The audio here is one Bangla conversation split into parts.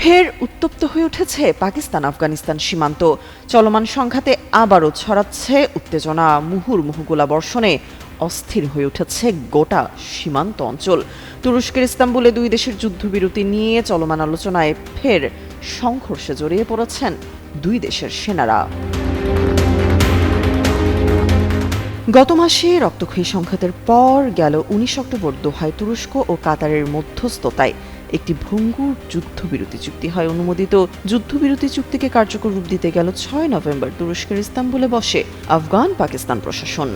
ফের উত্তপ্ত হয়ে উঠেছে পাকিস্তান আফগানিস্তান সীমান্ত। চলমান সংঘাতে আবারও ছড়াচ্ছে উত্তেজনা। মুহুর্মুহু গোলাবর্ষণে অস্থির হয়ে উঠেছে গোটা সীমান্ত অঞ্চল। তুরস্কের ইস্তাম্বুলে দুই দেশের যুদ্ধবিরতি নিয়ে চলমান আলোচনায় ফের সংঘর্ষে জড়িয়ে পড়েছেন দুই দেশের সেনারা। গত মাসে রক্তক্ষয়ী সংঘাতের পর গেল ১৯ অক্টোবর দোহায় তুরস্ক ও কাতারের মধ্যস্থতায় একটি ভঙ্গুর যুদ্ধবিরতি চুক্তি হয়। অনুমোদিত যুদ্ধবিরতি চুক্তিকে কার্যকর রূপ দিতে গেল ৬ নভেম্বর তুরস্কের ইস্তাম্বুলে বসে আফগান পাকিস্তান প্রশাসন।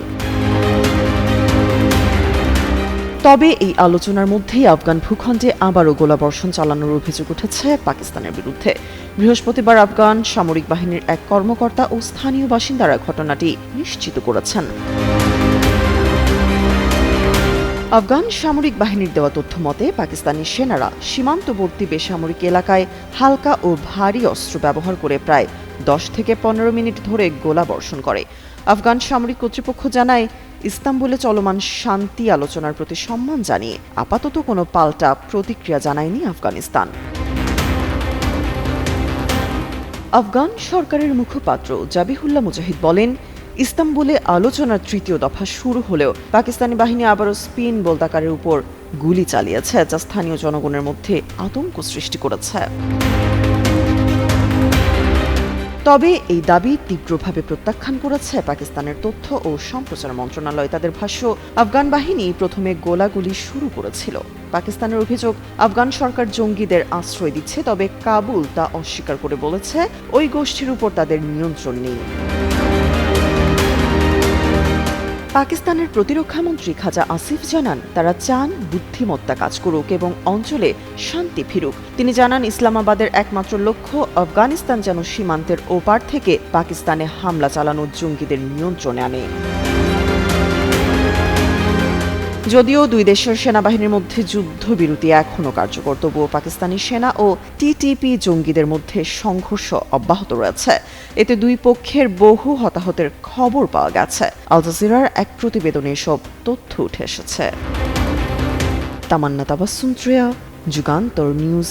তবে এই আলোচনার মধ্যেই আফগান ভূখণ্ডে আবারও গোলাবর্ষণ চালানোর অভিযোগ উঠেছে পাকিস্তানের বিরুদ্ধে। বৃহস্পতিবার আফগান সামরিক বাহিনীর এক কর্মকর্তা ও স্থানীয় বাসিন্দারা ঘটনাটি নিশ্চিত করেছেন। আফগান সামরিক বাহিনীর দেওয়া তথ্য মতে পাকিস্তানি সেনারা সীমান্তবর্তী বেসামরিক এলাকায় হালকা ও ভারী অস্ত্র ব্যবহার করে প্রায় ১০ থেকে ১৫ মিনিট ধরে গোলাবর্ষণ করে। আফগান সামরিক কর্তৃপক্ষ জানায়, ইস্তাম্বুলে চলমান শান্তি আলোচনার প্রতি সম্মান জানিয়ে আপাতত কোনো পাল্টা প্রতিক্রিয়া জানায়নি আফগানিস্তান। আফগান সরকারের মুখপাত্র জাবিহুল্লাহ মুজাহিদ বলেন, ইস্তাম্বুলে আলোচনার তৃতীয় দফা শুরু হলেও পাকিস্তানি বাহিনী আবারও স্পিন বোলদাকারের উপর গুলি চালিয়েছে, যা স্থানীয় জনগণের মধ্যে আতঙ্ক সৃষ্টি করেছে। তবে এই দাবি তীব্রভাবে প্রত্যাখ্যান করেছে পাকিস্তানের তথ্য ও সম্প্রচার মন্ত্রণালয়। তাদের ভাষ্য, আফগান বাহিনী প্রথমে গোলাগুলি শুরু করেছিল। পাকিস্তানের অভিযোগ, আফগান সরকার জঙ্গিদের আশ্রয় দিচ্ছে, তবে কাবুল তা অস্বীকার করে বলেছে ওই গোষ্ঠীর উপর তাদের নিয়ন্ত্রণ নেই। পাকিস্তানের প্রতিরক্ষামন্ত্রী খাজা আসিফ জানান, তারা চান বুদ্ধিমত্তা কাজ করুক এবং অঞ্চলে শান্তি ফিরুক। তিনি জানান, ইসলামাবাদের একমাত্র লক্ষ্য আফগানিস্তান যেন সীমান্তের ওপার থেকে পাকিস্তানে হামলা চালানো জঙ্গিদের নিয়ন্ত্রণে আনে। যদিও দুই দেশের সেনাবাহিনীর মধ্যে যুদ্ধবিরতি এখনও কার্যকর, তবুও পাকিস্তানি সেনা ও টিটিপি জঙ্গিদের মধ্যে সংঘর্ষ অব্যাহত রয়েছে। এতে দুই পক্ষের বহু হতাহতের খবর পাওয়া গেছে। আল জাজিরার এক প্রতিবেদনে এসব তথ্য উঠে এসেছে। তামান্না তাবাসসুম, যুগান্তর নিউজ।